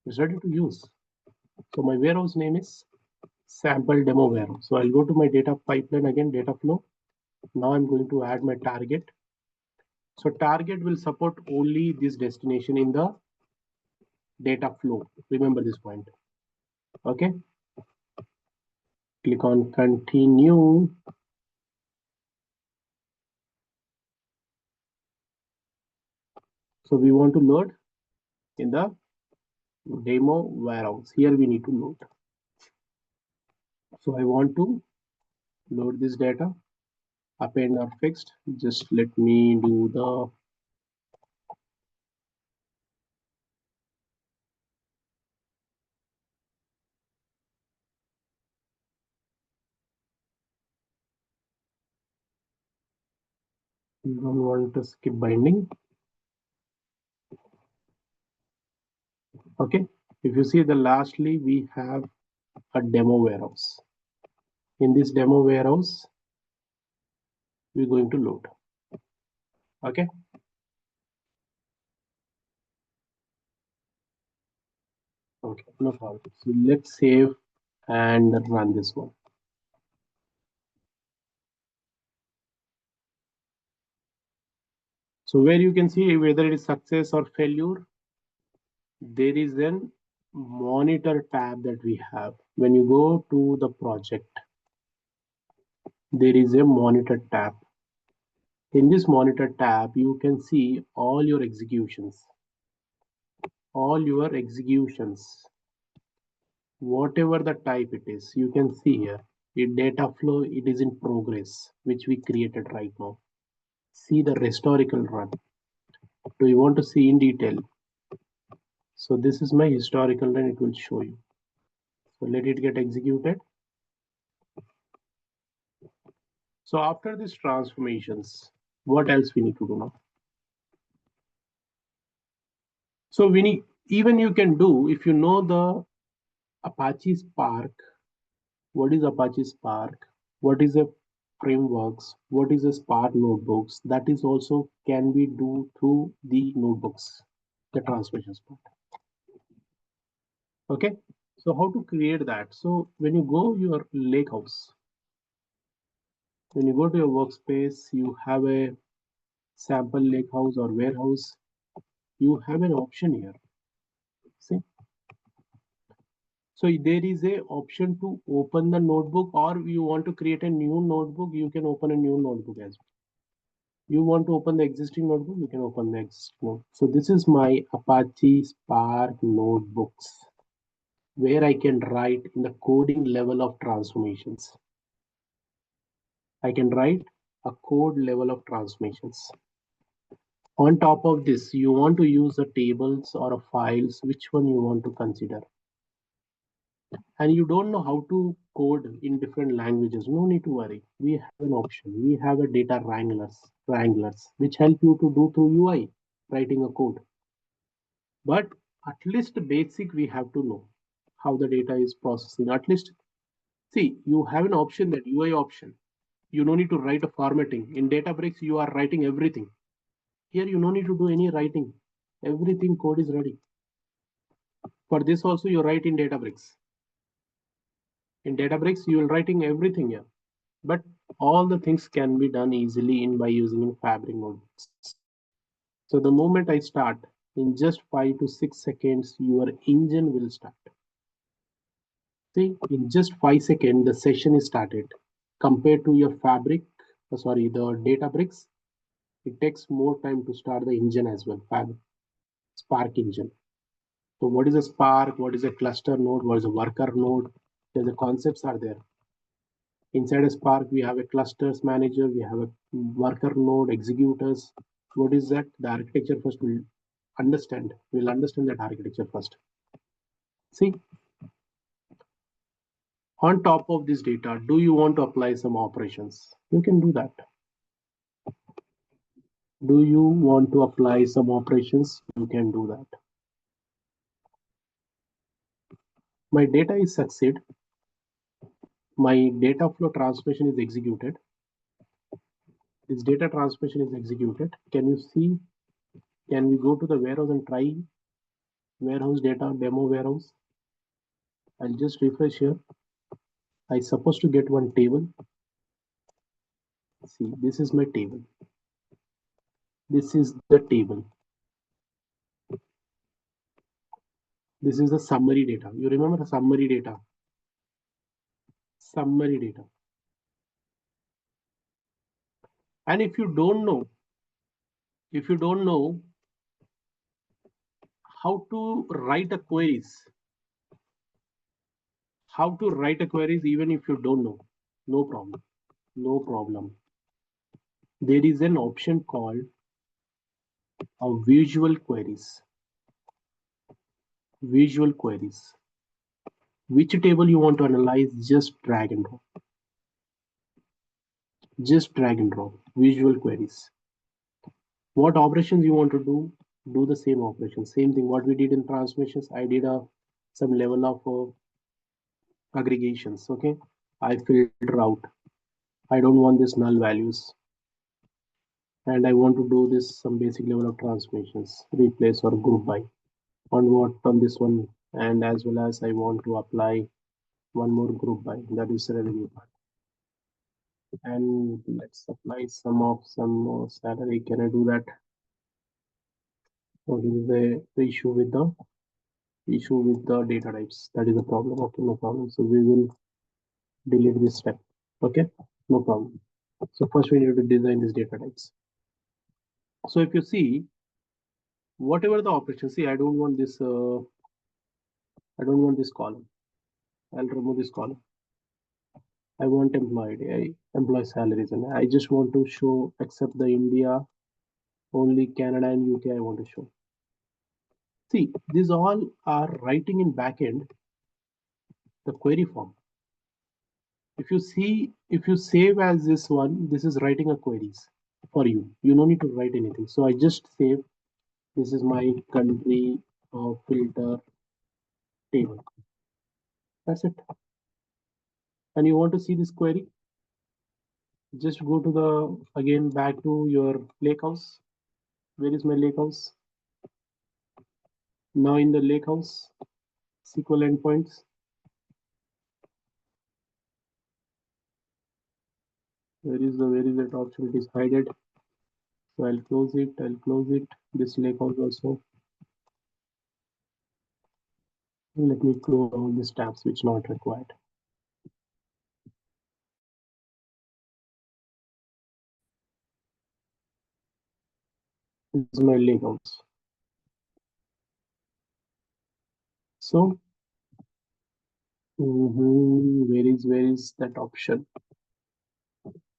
It's ready to use. So my warehouse name is sample demo warehouse. So I'll go to my data pipeline again, data flow. Now I'm going to add my target. So target will support only this destination in the data flow. Remember this point. Okay. Click on continue. So we want to load in the demo warehouse. Here we need to load. So I want to load this data. Append or fixed. Just let me do the you don't want to skip binding. Okay. If you see the lastly, we have a demo warehouse. In this demo warehouse, we're going to load. Okay. Okay, no problem. So let's save and run this one. So where you can see whether it is success or failure, there is an monitor tab that we have. When you go to the project, there is a monitor tab. In this monitor tab, you can see all your executions, whatever the type it is. You can see here, in data flow, it is in progress, which we created right now. See the historical run. Do you want to see in detail? So this is my historical run, it will show you. So let it get executed. So after these transformations, what else we need to do now? So we need, even you can do, if you know the Apache Spark, what is Apache Spark, what is a frameworks, what is a Spark notebooks, that is also can be do through the notebooks, the transformations part. Okay, so how to create that? So when you go your lakehouse, when you go to your workspace, you have a sample lakehouse or warehouse, you have an option here. See, so there is a option to open the notebook, or you want to create a new notebook, you can open a new notebook as well. You want to open the existing notebook, you can open the existing notebook. So this is my Apache Spark notebooks, where I can write in the coding level of transformations. I can write a code level of transformations. On top of this, you want to use the tables or files, which one you want to consider. And you don't know how to code in different languages, no need to worry. We have an option. We have a data wranglers, which help you to do through UI, writing a code. But at least basic we have to know how the data is processing. At least see, you have an option, that UI option. You no need to write a formatting. In Databricks, you are writing everything. Here you no need to do any writing. Everything code is ready. For this also you write in Databricks. In Databricks, you will writing everything here. But all the things can be done easily in by using in Fabric notebooks. So the moment I start, in just 5 to 6 seconds, your engine will start. See, in just 5 seconds, the session is started. Compared to your Fabric, the Databricks, it takes more time to start the engine as well, Spark engine. So what is a Spark? What is a cluster node? What is a worker node? The concepts are there. Inside a Spark, we have a clusters manager, we have a worker node, executors. What is that? The architecture first we'll understand. We'll understand that architecture first. See, on top of this data, do you want to apply some operations? You can do that. Do you want to apply some operations? You can do that. My data is succeed. My data flow transformation is executed. This data transformation is executed. Can you see? Can we go to the warehouse and try warehouse data demo warehouse? I'll just refresh here. I supposed to get one table. See, this is my table. This is the table. This is the summary data. You remember the summary data? Summary data. And if you don't know how to write a queries, even if you don't know, no problem. No problem. There is an option called a visual queries. Visual queries. Which table you want to analyze, just drag and drop. Just drag and drop. Visual queries. What operations you want to do the same operation. Same thing what we did in transformations. I did some level of aggregations. Okay, I filter out. I don't want this null values, and I want to do this some basic level of transformations, replace or group by on what on this one, and as well as I want to apply one more group by, that is revenue part. And let's apply some more salary. Can I do that? So this is the issue with the data types. That is the problem. Okay, no problem. So we will delete this step. Okay, no problem. So first we need to design these data types. So if you see whatever the operation, see I don't want this. I don't want this column. I'll remove this column. I want employee salaries, and I just want to show except the India, only Canada and UK. I want to show. See, these all are writing in backend the query form. If you see, if you save as this one, this is writing a queries for you. You don't need to write anything. So I just save. This is my country filter table. That's it. And you want to see this query? Just go to the again back to your lakehouse. Where is my lakehouse? Now in the lakehouse, SQL endpoints. Where is that option? It is hidden. So I'll close it. I'll close it. This lakehouse also. Let me close all these tabs which not required. This is my lakehouse. So where is that option?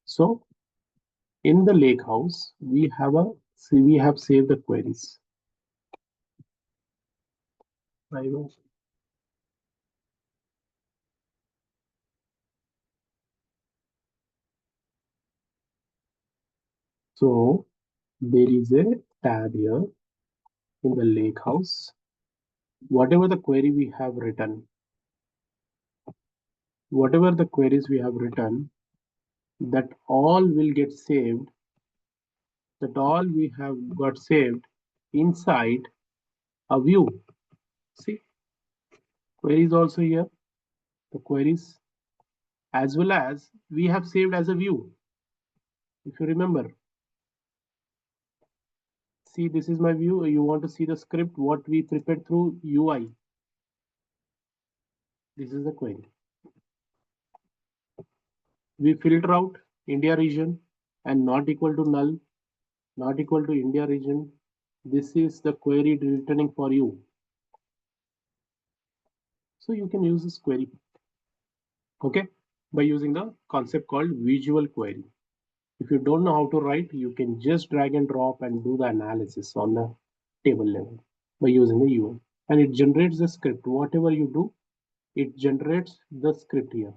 So in the lakehouse we have saved the queries. I know. So there is a tab here in the lakehouse. Whatever the query we have written, whatever the queries we have written, that all will get saved. That all we have got saved inside a view. See, queries also here. The queries as well as we have saved as a view. If you remember, see this is my view. You want to see the script what we prepared through UI. This is the query. We filter out India region and not equal to null, not equal to India region. This is the query returning for you. So you can use this query, okay, by using the concept called visual query. If you don't know how to write, you can just drag and drop and do the analysis on the table level by using the UI. And it generates the script. Whatever you do, it generates the script here.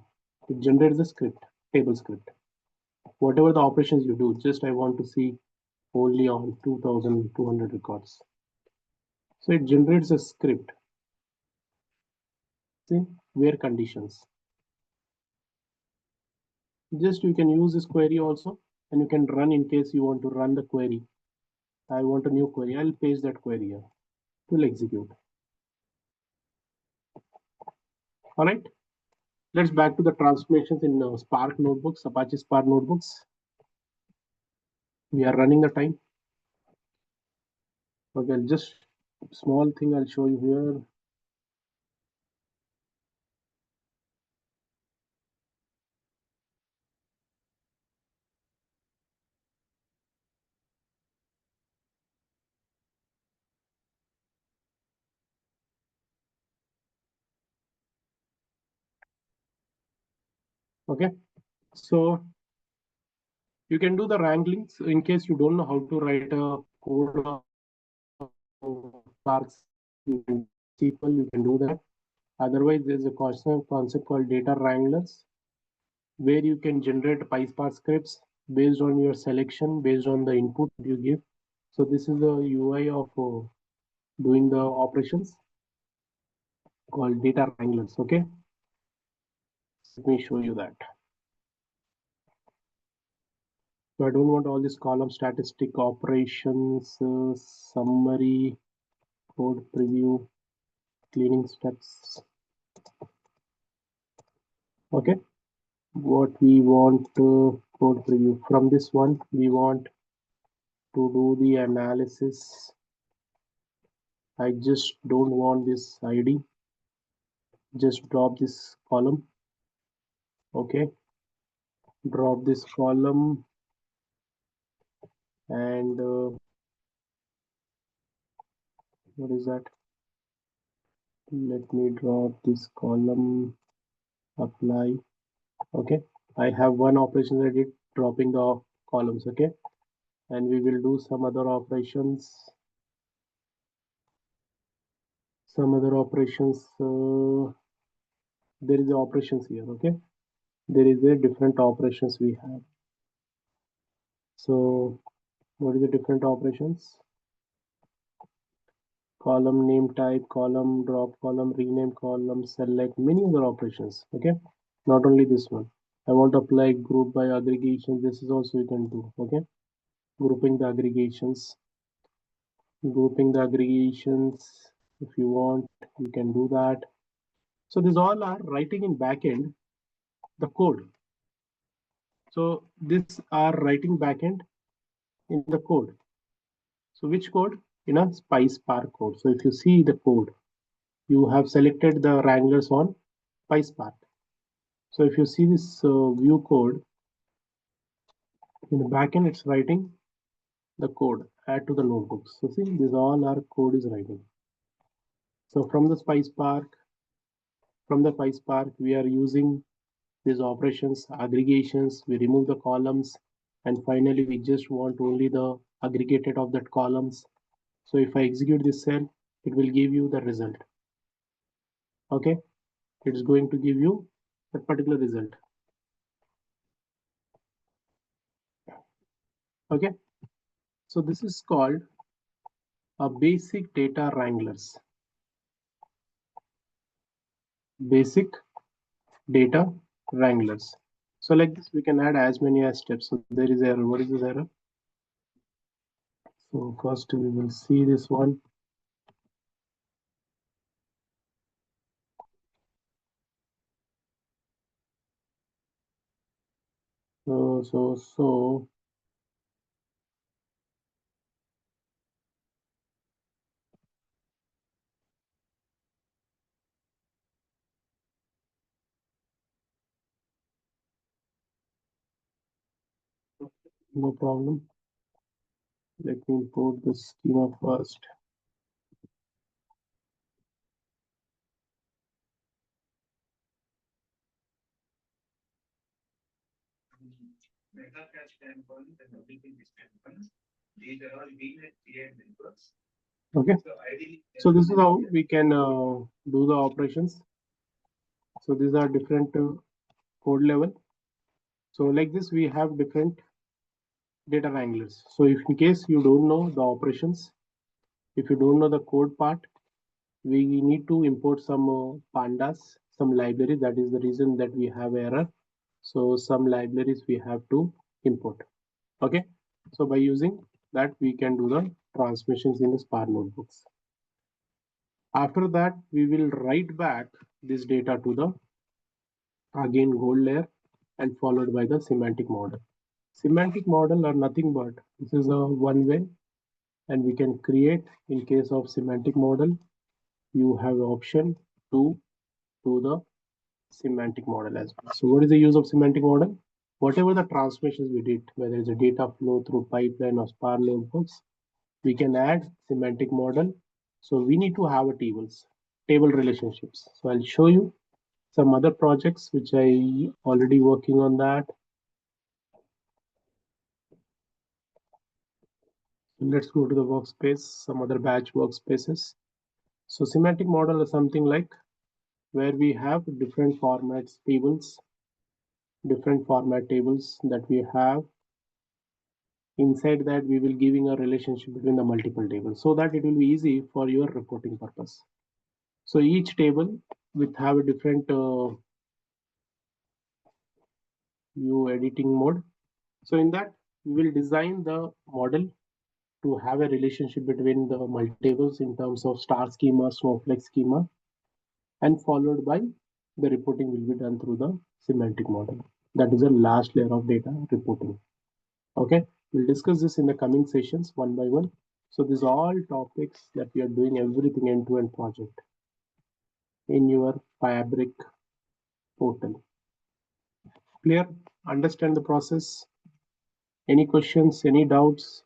It generates the script, table script. Whatever the operations you do, just I want to see only on 2200 records. So it generates a script. See, where conditions. Just you can use this query also, and you can run in case you want to run the query. I want a new query. I'll paste that query here. It will execute. All right. Let's back to the transformations in Spark notebooks, Apache Spark notebooks. We are running the time. Okay, just small thing I'll show you here. Okay, so you can do the wranglings in case you don't know how to write a code of Spark. You can SQL, you can do that. Otherwise, there's a concept called data wranglers, where you can generate PySpark scripts based on your selection, based on the input you give. So this is the UI of doing the operations called data wranglers. Okay, let me show you that. So I don't want all this column statistic operations, summary, code preview, cleaning steps. Okay, what we want code preview from this one, we want to do the analysis I just don't want this ID. Just drop this column. Okay, drop this column and what is that? Let me drop this column. Apply. Okay, I have one operation I did, dropping the columns. Okay, and we will do some other operations. There is a operations here. Okay, there is a different operations we have. So what is the different operations? Column name type, column drop, column rename, column select, many other operations. Okay, not only this one. I want to apply group by aggregation. This is also you can do. Okay, grouping the aggregations. If you want, you can do that. So these all are writing in backend the code. So these are writing backend in the code. So which code? In a PySpark code. So if you see the code, you have selected the Wranglers on PySpark. So if you see this view code, in the backend it's writing the code, add to the notebooks. So see, this all our code is writing. So from the PySpark, we are using these operations, aggregations, we remove the columns, and finally we just want only the aggregated of that columns. So if I execute this cell, it will give you the result. Okay, it's going to give you that particular result. Okay, so this is called a basic data wranglers. Basic data wranglers. So like this, we can add as many as steps. So there is error. What is this error? So first we will see this one. So no problem. Let me import the schema first. Okay, so this is how we can do the operations. So these are different code level. So like this, we have different data wranglers. So if in case you don't know the operations, if you don't know the code part, we need to import some pandas, some library. That is the reason that we have error. So some libraries we have to import. Okay, so by using that, we can do the transmissions in the Spark notebooks. After that, we will write back this data to the again gold layer and followed by the semantic model. Semantic model are nothing but this is a one way, and we can create in case of semantic model. You have option to do the semantic model as well. So what is the use of semantic model? Whatever the transmissions we did, whether it's a data flow through pipeline or Spark notebooks, we can add semantic model. So we need to have a table relationships. So I'll show you some other projects which I already working on that. Let's go to the workspace, some other batch workspaces. So semantic model is something like where we have different formats tables, different format tables that we have. Inside that, we will giving a relationship between the multiple tables so that it will be easy for your reporting purpose. So each table will have a different view editing mode. So in that, we will design the model to have a relationship between the multi-tables in terms of star schema, snowflake schema, and followed by the reporting will be done through the semantic model. That is the last layer of data reporting. Okay, we'll discuss this in the coming sessions one by one. So these all topics that we are doing everything end-to-end project in your Fabric portal. Clear? Understand the process? Any questions, any doubts?